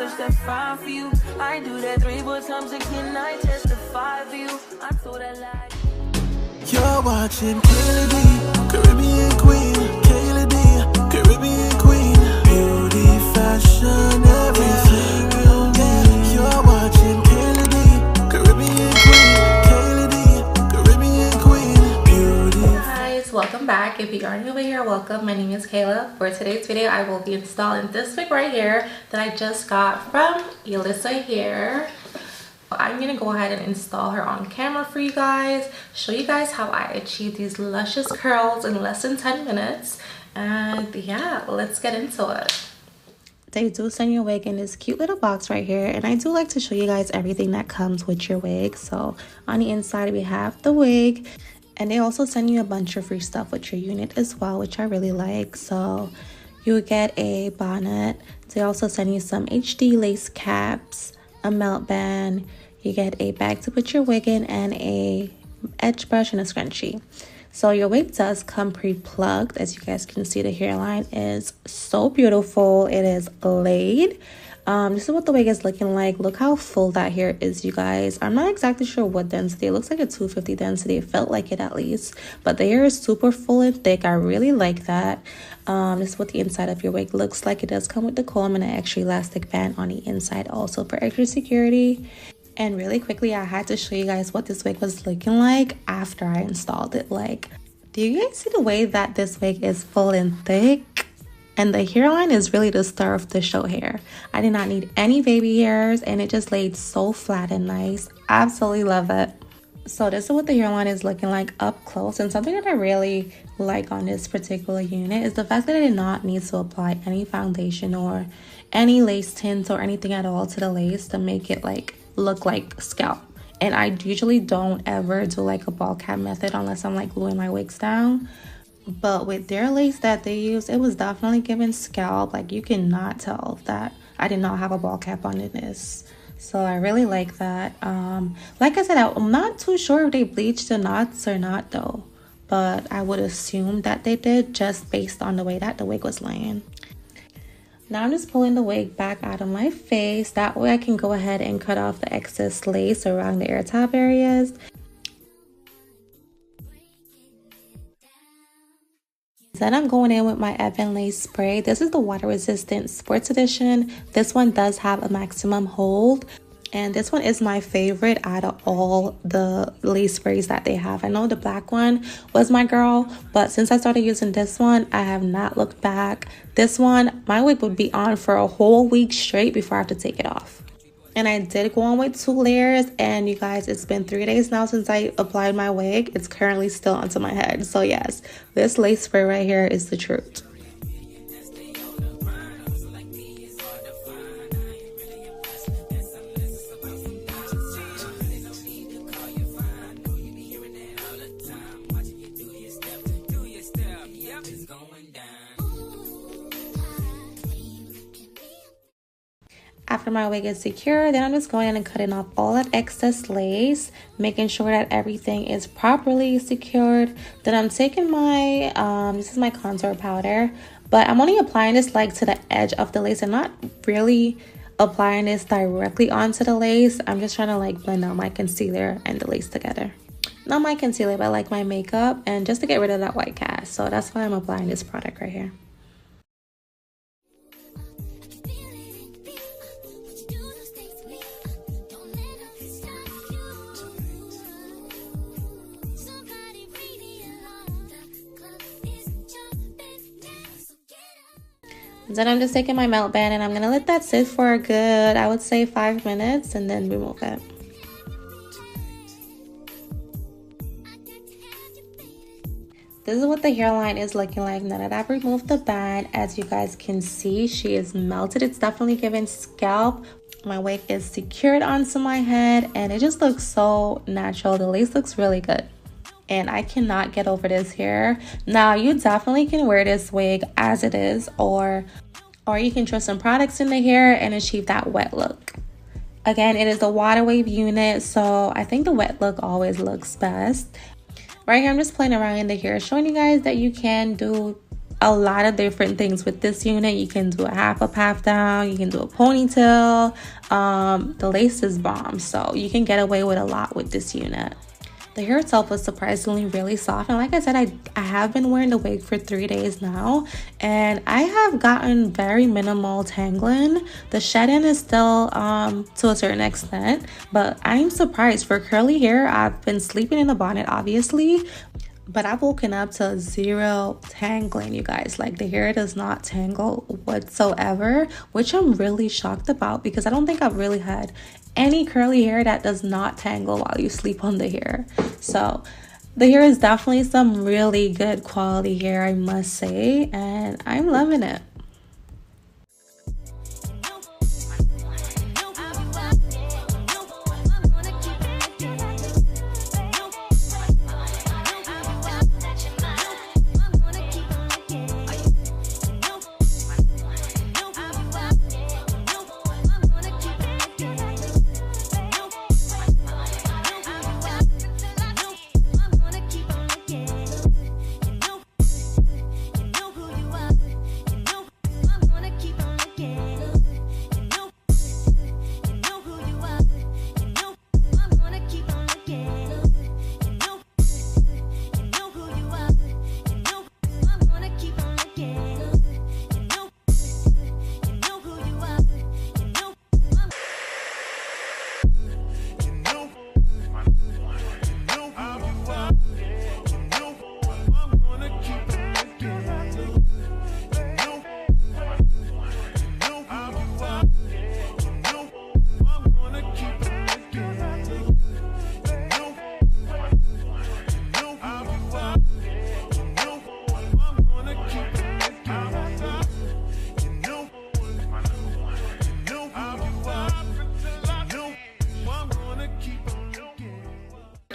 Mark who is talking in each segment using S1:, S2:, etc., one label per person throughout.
S1: switch that 5 for you. I do that 3 more times again, I testify for you. I told her like.
S2: You're watching KaaylaDee, Caribbean Queen. KaaylaDee, Caribbean Queen. Beauty, fashion, everything you need. You're watching KaaylaDee, Caribbean Queen. KaaylaDee, Caribbean Queen. Beauty.
S3: Hi guys, welcome back. If you are new over here, welcome. My name is Kayla. For today's video, I will be installing this wig right here that I just got from Yolissa here. I'm gonna go ahead and install her on camera for you guys, show you guys how I achieve these luscious curls in less than 10 minutes. And yeah, let's get into it. They do send you a wig in this cute little box right here, and I do like to show you guys everything that comes with your wig. So on the inside we have the wig, and they also send you a bunch of free stuff with your unit as well, which I really like. So you get a bonnet. They also send you some HD lace caps, a melt band. You get a bag to put your wig in, and a edge brush and a scrunchie. So your wig does come pre-plugged. As you guys can see, the hairline is so beautiful. It is laid. This is what the wig is looking like. Look how full that hair is, you guys. I'm not exactly sure what density. It looks like a 250 density. It felt like it at least. But the hair is super full and thick. I really like that. This is what the inside of your wig looks like. It does come with the comb and an extra elastic band on the inside also for extra security. And really quickly, I had to show you guys what this wig was looking like after I installed it. Like, do you guys see the way that this wig is full and thick? And the hairline is really the star of the show here. I did not need any baby hairs, and it just laid so flat and nice. Absolutely love it. So this is what the hairline is looking like up close. And something that I really like on this particular unit is the fact that I did not need to apply any foundation or any lace tints or anything at all to the lace to make it like look like scalp. And I usually don't ever do like a ball cap method unless I'm like gluing my wigs down. But with their lace that they use, it was definitely giving scalp. Like, you cannot tell that I did not have a ball cap on in this. So I really like that. Like I said, I'm not too sure if they bleached the knots or not though, but I would assume that they did just based on the way that the wig was laying. Now I'm just pulling the wig back out of my face. That way I can go ahead and cut off the excess lace around the ear top areas. Then I'm going in with my Evan lace spray. This is the water resistant sports edition. This one does have a maximum hold. And this one is my favorite out of all the lace sprays that they have. I know the black one was my girl, but since I started using this one, I have not looked back. This one, my wig would be on for a whole week straight before I have to take it off. And I did go on with 2 layers, and you guys, it's been 3 days now since I applied my wig. It's currently still onto my head. So yes, this lace spray right here is the truth. After my wig is secure, then I'm just going in and cutting off all that excess lace, making sure that everything is properly secured. Then I'm taking my, this is my contour powder, but I'm only applying this like to the edge of the lace and not really applying this directly onto the lace. I'm just trying to like blend out my concealer and the lace together. Not my concealer, but like my makeup, and just to get rid of that white cast. So that's why I'm applying this product right here. Then I'm just taking my melt band and I'm gonna let that sit for a good, I would say 5 minutes, and then remove it. This is what the hairline is looking like now that I've removed the band. As you guys can see, she is melted. It's definitely giving scalp. My wig is secured onto my head and it just looks so natural. The lace looks really good. And I cannot get over this hair. Now, you definitely can wear this wig as it is, or you can throw some products in the hair and achieve that wet look. Again, it is a WATERWAVE unit, so I think the wet look always looks best. Right here, I'm just playing around in the hair, showing you guys that you can do a lot of different things with this unit. You can do a half up, half down. You can do a ponytail. The lace is bomb, so you can get away with a lot with this unit. The hair itself was surprisingly really soft, and like I said, I have been wearing the wig for 3 days now, and I have gotten very minimal tangling. The shedding is still to a certain extent, but I'm surprised. For curly hair, I've been sleeping in a bonnet obviously, but I've woken up to 0 tangling, you guys. Like, the hair does not tangle whatsoever, which I'm really shocked about, because I don't think I've really had any curly hair that does not tangle while you sleep on the hair. So the hair is definitely some really good quality hair, I must say, and I'm loving it.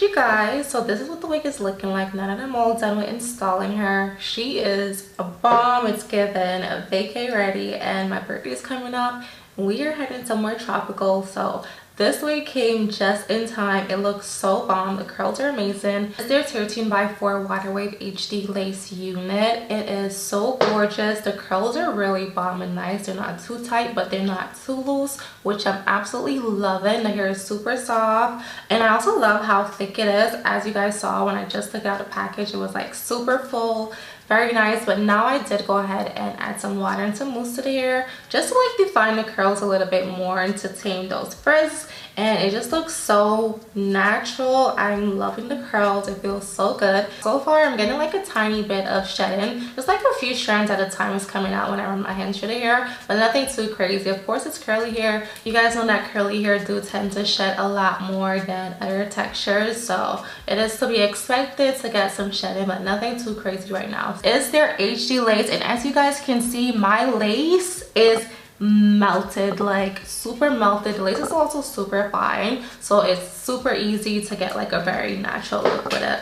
S3: You guys, so this is what the wig is looking like now that I'm all done with installing her. She is a bomb. It's given a vacay ready, and my birthday is coming up. We are heading somewhere tropical, so this wig came just in time. It looks so bomb. The curls are amazing. It's their 13x4 WATERWAVE HD lace unit. It is so gorgeous. The curls are really bomb and nice. They're not too tight, but they're not too loose, which I'm absolutely loving. The hair is super soft, and I also love how thick it is. As you guys saw when I just took out the package, it was like super full, very nice. But now I did go ahead and add some water and some mousse to the hair just to like define the curls a little bit more and to tame those frizz, and it just looks so natural. I'm loving the curls. It feels so good. So far I'm getting like a tiny bit of shedding, just like a few strands at a time is coming out when I run my hands through the hair, but nothing too crazy. Of course, it's curly hair. You guys know that curly hair do tend to shed a lot more than other textures, so it is to be expected to get some shedding, but nothing too crazy right now. It's their HD lace, and as you guys can see, my lace is melted, like super melted. The lace is also super fine, so it's super easy to get like a very natural look with it.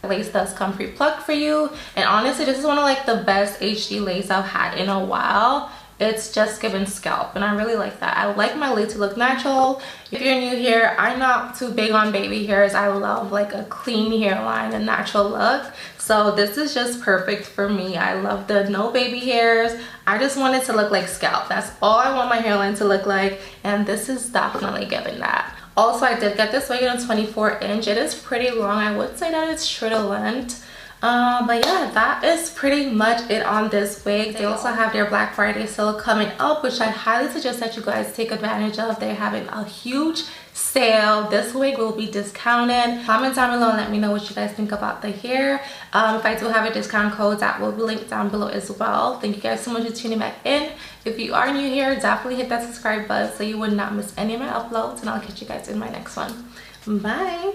S3: The lace does come pre-plucked for you, and honestly, this is one of like the best HD lace I've had in a while. It's just given scalp, and I really like that. I like my lace to look natural. If you're new here, I'm not too big on baby hairs. I love like a clean hairline, a natural look. So this is just perfect for me. I love the no baby hairs. I just want it to look like scalp. That's all I want my hairline to look like, and this is definitely giving that. Also, I did get this wig in a 24-inch. It is pretty long. I would say that it's true to length. But yeah, that is pretty much it on this wig. They also have their Black Friday sale coming up, which I highly suggest that you guys take advantage of. They're having a huge sale. This wig will be discounted. Comment down below and let me know what you guys think about the hair. If I do have a discount code, that will be linked down below as well. Thank you guys so much for tuning back in. If you are new here, definitely hit that subscribe button so you would not miss any of my uploads, and I'll catch you guys in my next one. Bye.